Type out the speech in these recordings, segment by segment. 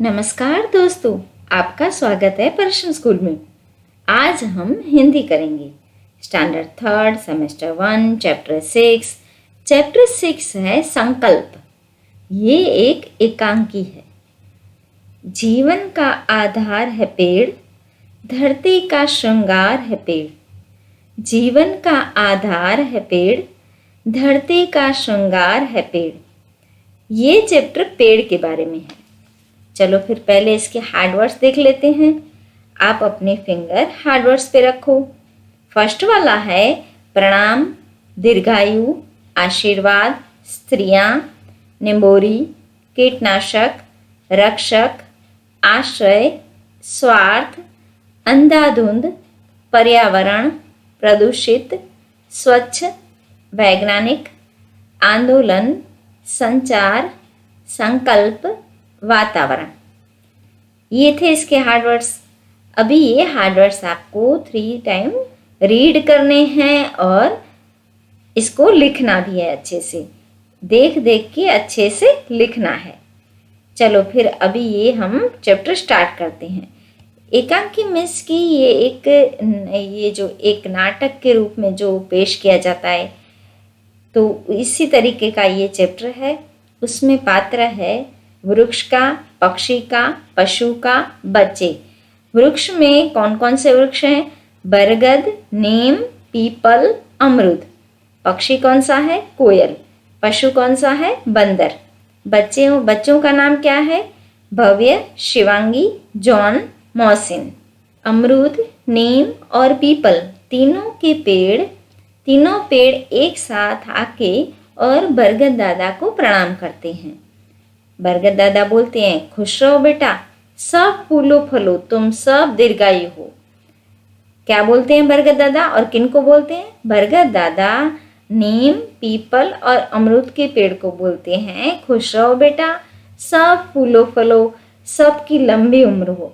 नमस्कार दोस्तों, आपका स्वागत है पर्शियन स्कूल में। आज हम हिंदी करेंगे। स्टैंडर्ड थर्ड, सेमेस्टर 1, चैप्टर 6 है संकल्प। ये एक एकांकी है। जीवन का आधार है पेड़, धरती का श्रृंगार है पेड़। जीवन का आधार है पेड़, धरती का श्रृंगार है पेड़। ये चैप्टर पेड़ के बारे में है। चलो फिर पहले इसके हार्ड वर्ड्स देख लेते हैं। आप अपने फिंगर हार्ड वर्ड्स पे रखो। फर्स्ट वाला है प्रणाम, दीर्घायु, आशीर्वाद, स्त्रियां, निम्बोरी, कीटनाशक, रक्षक, आश्रय, स्वार्थ, अंधाधुंध, पर्यावरण, प्रदूषित, स्वच्छ, वैज्ञानिक, आंदोलन, संचार, संकल्प, वातावरण। ये थे इसके हार्ड वर्ड्स। अभी ये हार्ड वर्ड्स आपको 3 टाइम रीड करने हैं और इसको लिखना भी है। अच्छे से देख देख के अच्छे से लिखना है। चलो फिर अभी ये हम चैप्टर स्टार्ट करते हैं। एकांकी मिस की ये जो एक नाटक के रूप में जो पेश किया जाता है, तो इसी तरीके का ये चैप्टर है। उसमें पात्र है वृक्ष का, पक्षी का, पशु का, बच्चे। वृक्ष में कौन कौन से वृक्ष हैं? बरगद, नीम, पीपल, अमरूद। पक्षी कौन सा है? कोयल। पशु कौन सा है? बंदर। बच्चों का नाम क्या है? भव्य, शिवांगी, जॉन, मोहसिन। अमरूद, नीम और पीपल तीनों पेड़ एक साथ आके और बरगद दादा को प्रणाम करते हैं। बरगद दादा बोलते हैं, खुश रहो बेटा, सब फूलो फलो, तुम सब दीर्घायु हो। क्या बोलते हैं बरगद दादा? और किन को बोलते हैं? बरगद दादा नीम, पीपल और अमरूद के पेड़ को बोलते हैं, खुश रहो बेटा, सब फूलो फलो, सबकी लंबी उम्र हो।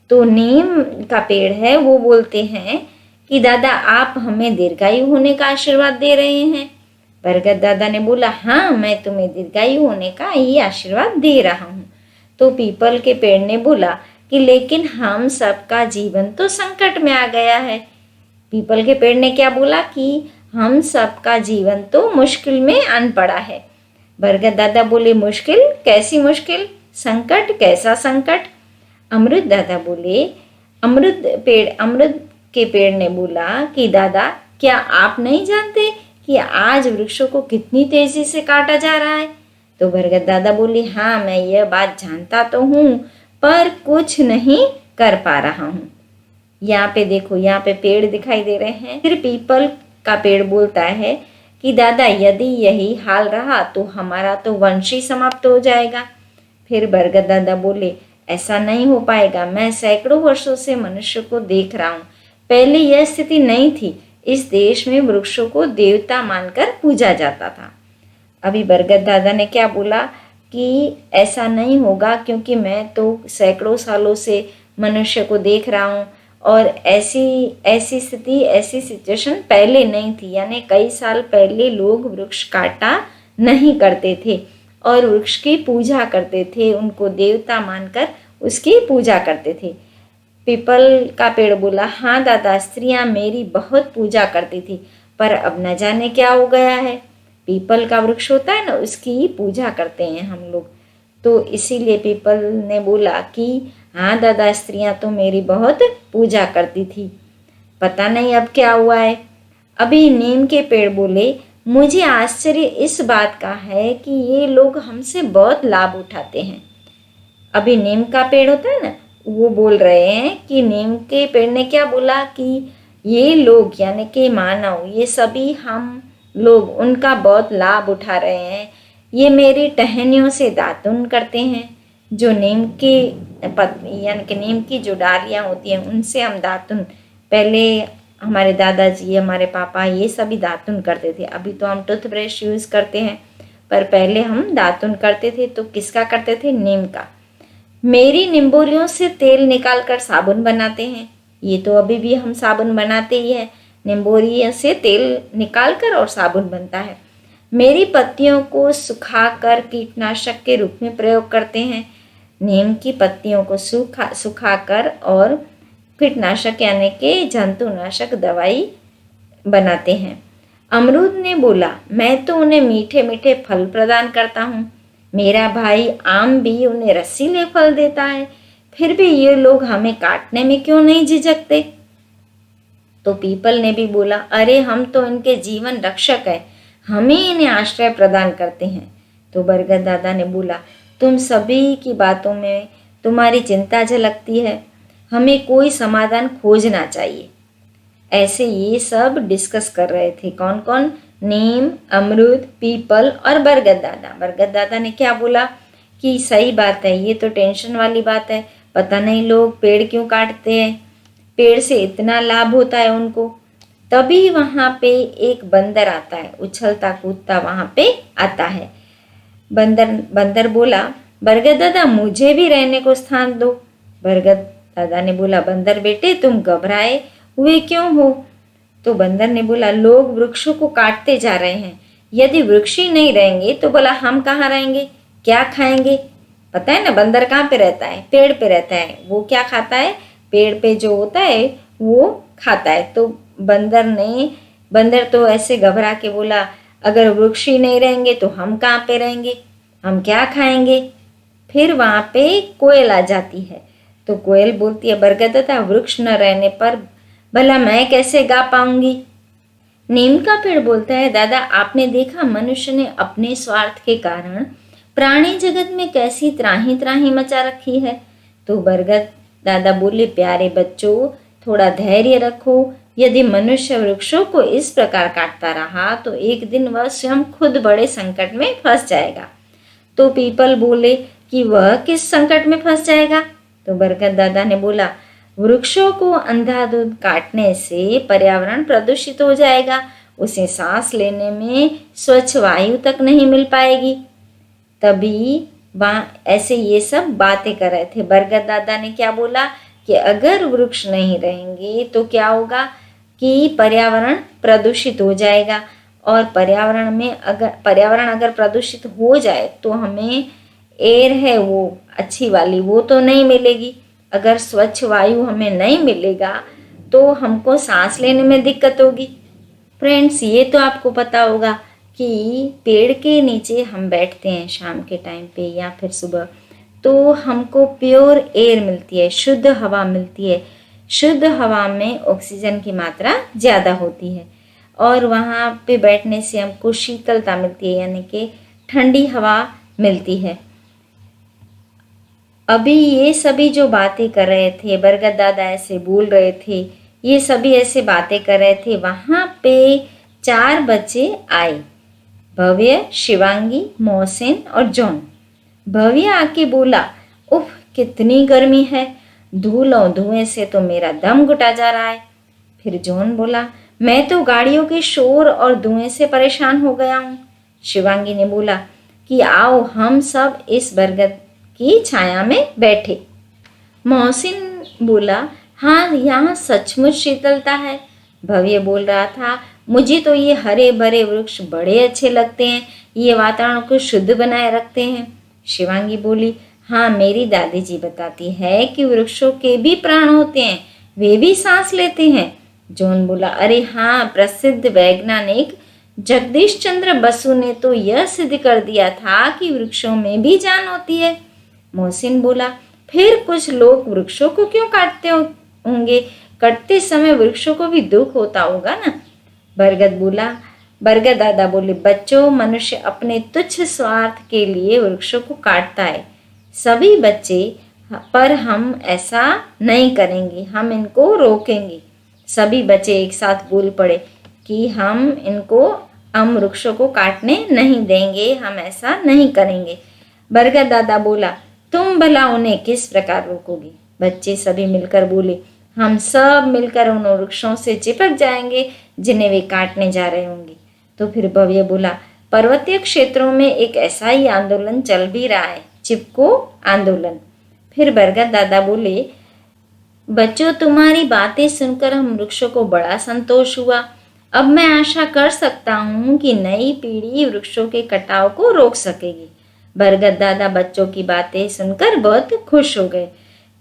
तो नीम का पेड़ है, वो बोलते हैं कि दादा आप हमें दीर्घायु होने का आशीर्वाद दे रहे हैं। बरगद दादा ने बोला, हाँ मैं तुम्हें दीर्घायु होने का ये आशीर्वाद दे रहा हूँ। तो पीपल के पेड़ ने बोला कि लेकिन हम सबका जीवन तो संकट में आ गया है। पीपल के पेड़ ने क्या बोला कि हम सबका जीवन तो मुश्किल में आन पड़ा है। बरगद दादा बोले, मुश्किल? कैसी मुश्किल? संकट? कैसा संकट? अमरूद दादा बोले, अमरूद के पेड़ ने बोला कि दादा क्या आप नहीं जानते कि आज वृक्षों को कितनी तेजी से काटा जा रहा है? तो बरगद दादा बोली, हाँ मैं यह बात जानता तो हूँ, पर कुछ नहीं कर पा रहा हूँ। यहाँ पे देखो, यहाँ पे पेड़ दिखाई दे रहे हैं। फिर पीपल का पेड़ बोलता है कि दादा यदि यही हाल रहा तो हमारा तो वंश ही समाप्त हो जाएगा। फिर बरगद दादा बोले, ऐसा नहीं हो पाएगा, मैं सैकड़ों वर्षों से मनुष्य को देख रहा हूँ। पहले यह स्थिति नहीं थी। इस देश में वृक्षों को देवता मानकर पूजा जाता था। अभी बरगद दादा ने क्या बोला कि ऐसा नहीं होगा, क्योंकि मैं तो सैकड़ों सालों से मनुष्य को देख रहा हूँ और ऐसी सिचुएशन पहले नहीं थी। यानी कई साल पहले लोग वृक्ष काटा नहीं करते थे और वृक्ष की पूजा करते थे, उनको देवता मानकर उसकी पूजा करते थे। पीपल का पेड़ बोला, हाँ दादा, स्त्रियां मेरी बहुत पूजा करती थी, पर अब न जाने क्या हो गया है। पीपल का वृक्ष होता है ना, उसकी पूजा करते हैं हम लोग। तो इसीलिए पीपल ने बोला कि हाँ दादा, स्त्रियां तो मेरी बहुत पूजा करती थी, पता नहीं अब क्या हुआ है। अभी नीम के पेड़ बोले, मुझे आश्चर्य इस बात का है कि ये लोग हमसे बहुत लाभ उठाते हैं। अभी नीम का पेड़ होता है ना, वो बोल रहे हैं कि नीम के पेड़ ने क्या बोला कि ये लोग यानी कि मानव, ये सभी हम लोग उनका बहुत लाभ उठा रहे हैं। ये मेरी टहनियों से दातुन करते हैं। जो नीम के यानी कि नीम की जो डालियाँ होती हैं उनसे हम दातुन, पहले हमारे दादाजी, हमारे पापा ये सभी दातुन करते थे। अभी तो हम टूथब्रश यूज़ करते हैं, पर पहले हम दातुन करते थे। तो किसका करते थे? नीम का। मेरी निम्बोलियों से तेल निकालकर साबुन बनाते हैं। ये तो अभी भी हम साबुन बनाते ही हैं। निम्बोलियों से तेल निकालकर और साबुन बनता है। मेरी पत्तियों को सुखाकर कीटनाशक के रूप में प्रयोग करते हैं। नीम की पत्तियों को सुखाकर और कीटनाशक यानी कि जंतुनाशक दवाई बनाते हैं। अमरूद ने बोला, मैं तो उन्हें मीठे मीठे फल प्रदान करता हूँ। मेरा भाई आम भी उन्हें रसीले फल देता है, फिर भी ये लोग हमें काटने में क्यों नहीं झिझकते? तो पीपल ने भी बोला, अरे हम तो इनके जीवन रक्षक है, हम ही इन्हें आश्रय प्रदान करते हैं। तो बरगद दादा ने बोला, तुम सभी की बातों में तुम्हारी चिंता झलकती है, हमें कोई समाधान खोजना चाहिए। ऐसे ये सब डिस्कस कर रहे थे। कौन कौन? नीम, अमरूद, पीपल और बरगद दादा। बरगद दादा ने क्या बोला कि सही बात है, ये तो टेंशन वाली बात है, पता नहीं लोग पेड़ क्यों काटते हैं, पेड़ से इतना लाभ होता है उनको। तभी वहाँ पे एक बंदर आता है, उछलता कूदता वहाँ पे आता है। बंदर बोला, बरगद दादा मुझे भी रहने को स्थान दो। बरगद दादा ने बोला, बंदर बेटे तुम घबराए हुए क्यों हो? तो बंदर ने बोला, लोग वृक्षों को काटते जा रहे हैं, यदि वृक्ष ही नहीं रहेंगे तो बोला हम कहाँ रहेंगे, क्या खाएंगे? पता है ना बंदर कहाँ पे रहता है? पेड़ पे रहता है। वो क्या खाता है? पेड़ पे जो होता है वो खाता है। तो बंदर तो ऐसे घबरा के बोला, अगर वृक्ष ही नहीं रहेंगे तो हम कहाँ पे रहेंगे, हम क्या खाएंगे? फिर वहाँ पे कोयल आ जाती है। तो कोयल बोलती है, बरगद दादा वृक्ष न रहने पर भला मैं कैसे गा पाऊंगी? नीम का पेड़ बोलता है, दादा आपने देखा मनुष्य ने अपने स्वार्थ के कारण प्राणी जगत में कैसी त्राही त्राही मचा रखी है। तो बरगद दादा बोले, प्यारे बच्चों थोड़ा धैर्य रखो, यदि मनुष्य वृक्षों को इस प्रकार काटता रहा तो एक दिन वह स्वयं खुद बड़े संकट में फंस जाएगा। तो पीपल बोले कि वह किस संकट में फंस जाएगा? तो बरगद दादा ने बोला, वृक्षों को अंधाधुंध काटने से पर्यावरण प्रदूषित हो जाएगा, उसे सांस लेने में स्वच्छ वायु तक नहीं मिल पाएगी। तभी वहाँ ऐसे ये सब बातें कर रहे थे। बरगद दादा ने क्या बोला कि अगर वृक्ष नहीं रहेंगे तो क्या होगा कि पर्यावरण प्रदूषित हो जाएगा, और पर्यावरण अगर प्रदूषित हो जाए तो हमें एयर है वो अच्छी वाली वो तो नहीं मिलेगी। अगर स्वच्छ वायु हमें नहीं मिलेगा तो हमको सांस लेने में दिक्कत होगी। फ्रेंड्स ये तो आपको पता होगा कि पेड़ के नीचे हम बैठते हैं शाम के टाइम पे या फिर सुबह, तो हमको प्योर एयर मिलती है, शुद्ध हवा मिलती है। शुद्ध हवा में ऑक्सीजन की मात्रा ज़्यादा होती है और वहाँ पे बैठने से हमको शीतलता मिलती है, यानी कि ठंडी हवा मिलती है। अभी ये सभी जो बातें कर रहे थे, बरगद दादा ऐसे बोल रहे थे, ये सभी ऐसे बातें कर रहे थे। वहाँ पे 4 बच्चे आए, भव्य, शिवांगी, मोहसिन और जॉन। भव्य आके बोला, उफ कितनी गर्मी है, धूल और धुएं से तो मेरा दम घुटा जा रहा है। फिर जॉन बोला, मैं तो गाड़ियों के शोर और धुएं से परेशान हो गया हूँ। शिवांगी ने बोला कि आओ हम सब इस बरगद की छाया में बैठे। मोहसिन बोला, हाँ यहाँ सचमुच शीतलता है। भव्य बोल रहा था, मुझे तो ये हरे भरे वृक्ष बड़े अच्छे लगते हैं, ये वातावरण को शुद्ध बनाए रखते हैं। शिवांगी बोली, हाँ मेरी दादी जी बताती है कि वृक्षों के भी प्राण होते हैं, वे भी सांस लेते हैं। जॉन बोला, अरे हाँ प्रसिद्ध वैज्ञानिक जगदीश चंद्र बसु ने तो यह सिद्ध कर दिया था कि वृक्षों में भी जान होती है। मोहसिन बोला, फिर कुछ लोग वृक्षों को क्यों काटते होंगे, कटते समय वृक्षों को भी दुख होता होगा ना। बरगद दादा बोले, बच्चों मनुष्य अपने तुच्छ स्वार्थ के लिए वृक्षों को काटता है सभी बच्चे, पर हम ऐसा नहीं करेंगे, हम इनको रोकेंगे। सभी बच्चे एक साथ बोल पड़े कि हम वृक्षों को काटने नहीं देंगे, हम ऐसा नहीं करेंगे। बरगद दादा बोला, तुम भला उन्हें किस प्रकार रोकोगे? बच्चे सभी मिलकर बोले, हम सब मिलकर उन वृक्षों से चिपक जाएंगे जिन्हें वे काटने जा रहे होंगे। तो फिर भव्य बोला, पर्वतीय क्षेत्रों में एक ऐसा ही आंदोलन चल भी रहा है, चिपको आंदोलन। फिर बरगद दादा बोले, बच्चों तुम्हारी बातें सुनकर हम वृक्षों को बड़ा संतोष हुआ। अब मैं आशा कर सकता हूँ कि नई पीढ़ी वृक्षों के कटाव को रोक सकेगी। बरगद दादा बच्चों की बातें सुनकर बहुत खुश हो गए।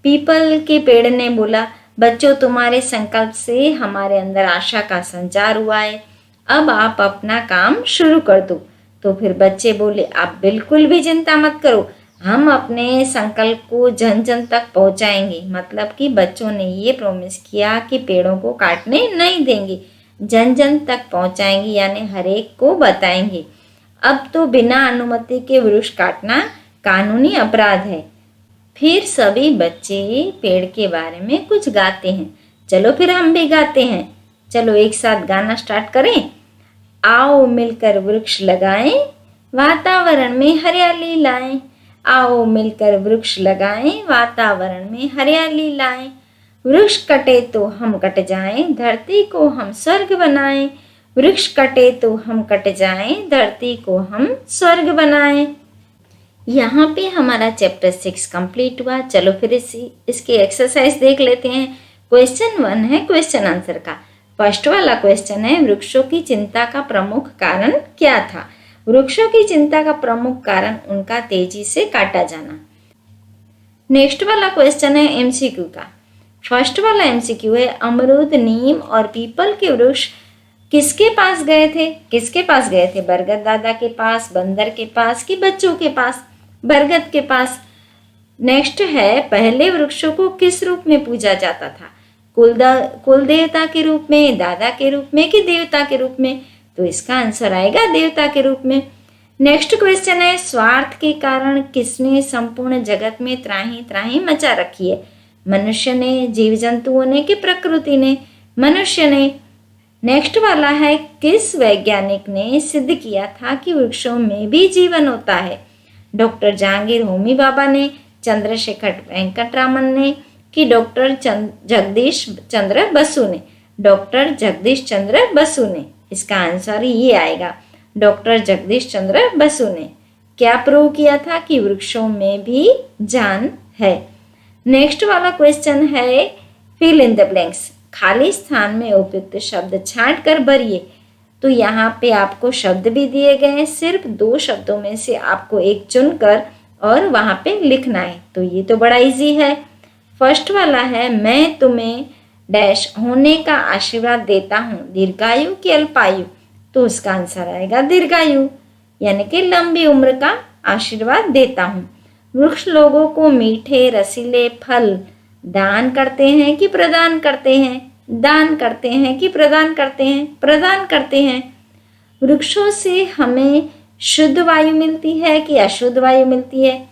पीपल के पेड़ ने बोला, बच्चों, तुम्हारे संकल्प से हमारे अंदर आशा का संचार हुआ है। अब आप अपना काम शुरू कर दो। तो फिर बच्चे बोले, आप बिल्कुल भी चिंता मत करो, हम अपने संकल्प को जन जन तक पहुंचाएंगे। मतलब कि बच्चों ने ये प्रॉमिस किया कि पेड़ों को काटने नहीं देंगे, जन जन तक पहुंचाएंगे, यानी हर एक को बताएंगे। अब तो बिना अनुमति के वृक्ष काटना कानूनी अपराध है। फिर सभी बच्चे पेड़ के बारे में कुछ गाते हैं। चलो फिर हम भी गाते हैं। चलो एक साथ गाना स्टार्ट करें। आओ मिलकर वृक्ष लगाएं, वातावरण में हरियाली लाएं। आओ मिलकर वृक्ष लगाएं, वातावरण में हरियाली लाएं। वृक्ष कटे तो हम कट जाएं, धरती को हम स्वर्ग बनाएं। वृक्ष कटे तो हम कट जाएं, धरती को हम स्वर्ग बनाएं। यहाँ पे हमारा चैप्टर 6 कंप्लीट हुआ। चलो फिर इसकी एक्सरसाइज देख लेते हैं। क्वेश्चन 1 है क्वेश्चन आंसर का। फर्स्ट वाला क्वेश्चन है, वृक्षों की चिंता का प्रमुख कारण क्या था? वृक्षों की चिंता का प्रमुख कारण उनका तेजी से काटा जाना। नेक्स्ट वाला क्वेश्चन है एमसीक्यू का। फर्स्ट वाला एमसीक्यू है, अमरूद, नीम और पीपल के वृक्ष किसके पास गए थे? किसके पास गए थे? बरगद दादा के पास, बंदर के पास कि बच्चों के पास? बरगद के पास। नेक्स्ट है, पहले वृक्षों को किस रूप में पूजा जाता था? कुल देवता के रूप में, दादा के रूप में कि देवता के रूप में? तो इसका आंसर आएगा देवता के रूप में। नेक्स्ट क्वेश्चन है, स्वार्थ के कारण किसने संपूर्ण जगत में त्राही त्राही मचा रखी है? मनुष्य ने, जीव जंतुओं ने कि प्रकृति ने? मनुष्य ने। नेक्स्ट वाला है, किस वैज्ञानिक ने सिद्ध किया था कि वृक्षों में भी जीवन होता है? डॉक्टर जहांगीर होमी बाबा ने, चंद्रशेखर वेंकटरामन ने कि डॉक्टर जगदीश चंद्र बसु ने? डॉक्टर जगदीश चंद्र बसु ने। इसका आंसर ये आएगा, डॉक्टर जगदीश चंद्र बसु ने। क्या प्रूव किया था? कि वृक्षों में भी जान है। नेक्स्ट वाला क्वेश्चन है, फिल इन द ब्लैंक्स। खाली स्थान में उपयुक्त शब्द छांट कर भरिए। तो यहाँ पे आपको शब्द भी दिए गए हैं, सिर्फ 2 शब्दों में से आपको एक चुनकर और वहाँ पे लिखना है। तो ये तो बड़ा इजी है। फर्स्ट वाला है, मैं तुम्हें डैश होने का आशीर्वाद देता हूँ, दीर्घायु की अल्पायु? तो उसका आंसर आएगा दीर्घायु, यानी कि लंबी उम्र का आशीर्वाद देता हूँ। वृक्ष लोगों को मीठे रसीले फल दान करते हैं कि प्रदान करते हैं? दान करते हैं कि प्रदान करते हैं? प्रदान करते हैं। वृक्षों से हमें शुद्ध वायु मिलती है कि अशुद्ध वायु मिलती है?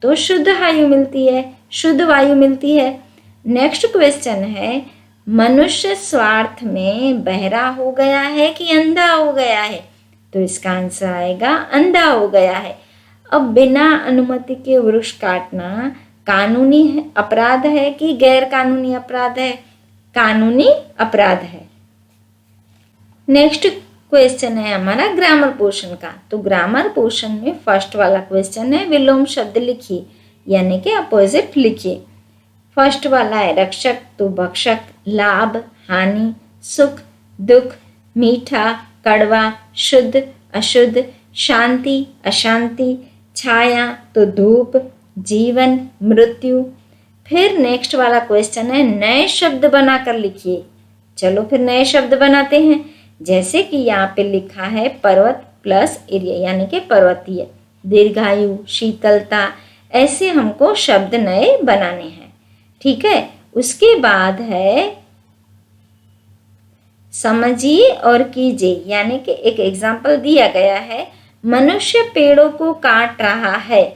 तो शुद्ध वायु मिलती है, शुद्ध वायु मिलती है। नेक्स्ट क्वेश्चन है, मनुष्य स्वार्थ में बहरा हो गया है कि अंधा हो गया है? तो इसका आंसर आएगा अंधा हो गया है। अब बिना अनुमति के वृक्ष काटना कानूनी अपराध है कि गैर कानूनी अपराध है? कानूनी अपराध है। नेक्स्ट क्वेश्चन है हमारा ग्रामर पोर्शन का। तो ग्रामर पोर्शन में फर्स्ट वाला क्वेश्चन है, विलोम शब्द लिखिए, यानी कि अपोजिट लिखिए। फर्स्ट वाला है, रक्षक तो भक्षक, लाभ, हानि, सुख, दुख, मीठा, कड़वा, शुद्ध, अशुद्ध, शांति, अशांति, छाया तो धूप, जीवन, मृत्यु। फिर नेक्स्ट वाला क्वेश्चन है, नए शब्द बनाकर लिखिए। चलो फिर नए शब्द बनाते हैं। जैसे कि यहाँ पे लिखा है पर्वत प्लस एरिया, यानी कि पर्वतीय, दीर्घायु, शीतलता, ऐसे हमको शब्द नए बनाने हैं। ठीक है, उसके बाद है समझिए और कीजिए, यानी कि एक एग्जाम्पल दिया गया है, मनुष्य पेड़ों को काट रहा है।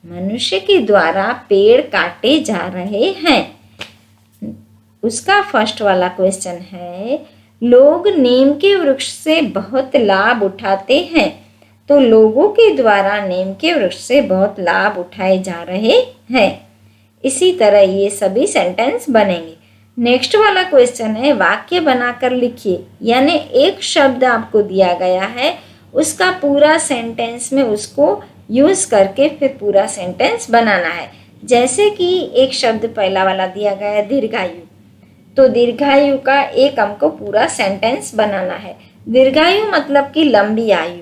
मनुष्य के द्वारा पेड़ काटे जा रहे हैं। उसका फर्स्ट वाला क्वेश्चन है, लोग नीम के वृक्ष से बहुत लाभ उठाते हैं। तो लोगों के द्वारा नीम के वृक्ष से बहुत लाभ उठाए जा रहे हैं। इसी तरह ये सभी सेंटेंस बनेंगे। नेक्स्ट वाला क्वेश्चन है, वाक्य बनाकर लिखिए, यानी एक शब्द आपको दिया गया है, उसका पूरा सेंटेंस में उसको यूज करके फिर पूरा सेंटेंस बनाना है। जैसे कि एक शब्द पहला वाला दिया गया है दीर्घायु, तो दीर्घायु का एक हमको पूरा सेंटेंस बनाना है। दीर्घायु मतलब कि लंबी आयु।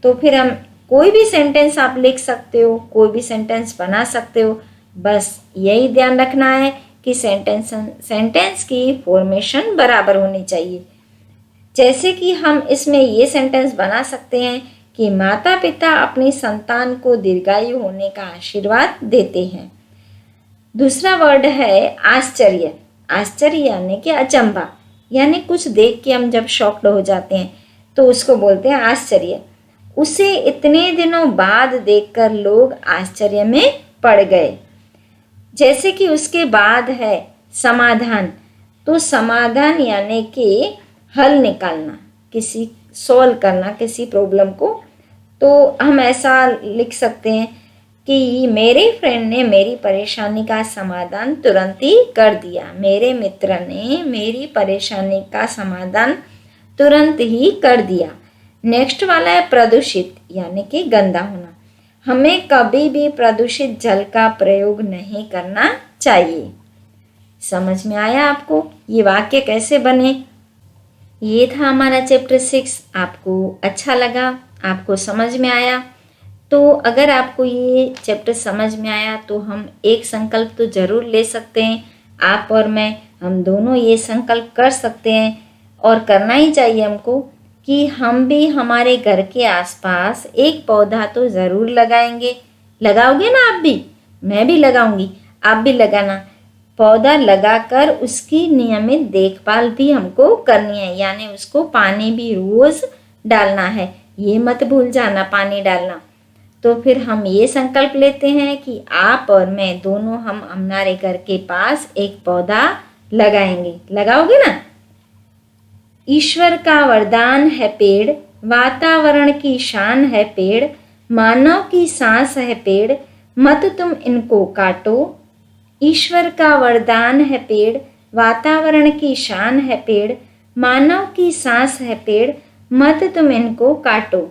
तो फिर हम कोई भी सेंटेंस आप लिख सकते हो, कोई भी सेंटेंस बना सकते हो। बस यही ध्यान रखना है कि सेंटेंस की फॉर्मेशन बराबर होनी चाहिए। जैसे कि हम इसमें ये सेंटेंस बना सकते हैं कि माता पिता अपनी संतान को दीर्घायु होने का आशीर्वाद देते हैं। दूसरा वर्ड है आश्चर्य। आश्चर्य यानी कि अचंभा, यानी कुछ देख के हम जब शॉक्ड हो जाते हैं तो उसको बोलते हैं आश्चर्य। उसे इतने दिनों बाद देखकर लोग आश्चर्य में पड़ गए। जैसे कि उसके बाद है समाधान। तो समाधान यानी कि हल निकालना, किसी सॉल्व करना किसी प्रॉब्लम को। तो हम ऐसा लिख सकते हैं कि मेरे फ्रेंड ने मेरी परेशानी का समाधान तुरंत ही कर दिया। मेरे मित्र ने मेरी परेशानी का समाधान तुरंत ही कर दिया। नेक्स्ट वाला है प्रदूषित यानी कि गंदा होना। हमें कभी भी प्रदूषित जल का प्रयोग नहीं करना चाहिए। समझ में आया आपको ये वाक्य कैसे बने? ये था हमारा चैप्टर 6। आपको अच्छा लगा, आपको समझ में आया? तो अगर आपको ये चैप्टर समझ में आया तो हम एक संकल्प तो ज़रूर ले सकते हैं। आप और मैं, हम दोनों ये संकल्प कर सकते हैं और करना ही चाहिए हमको कि हम भी हमारे घर के आसपास एक पौधा तो ज़रूर लगाएंगे। लगाओगे ना आप भी? मैं भी लगाऊंगी, आप भी लगाना। पौधा लगाकर उसकी नियमित देखभाल भी हमको करनी है, यानी उसको पानी भी रोज़ डालना है। ये मत भूल जाना पानी डालना। तो फिर हम ये संकल्प लेते हैं कि आप और मैं दोनों हम हमारे घर के पास एक पौधा लगाएंगे। लगाओगे ना? ईश्वर का वरदान है पेड़, वातावरण की शान है पेड़, मानव की सांस है पेड़, मत तुम इनको काटो। ईश्वर का वरदान है पेड़, वातावरण की शान है पेड़, मानव की सांस है पेड़, मत तुम इनको काटो।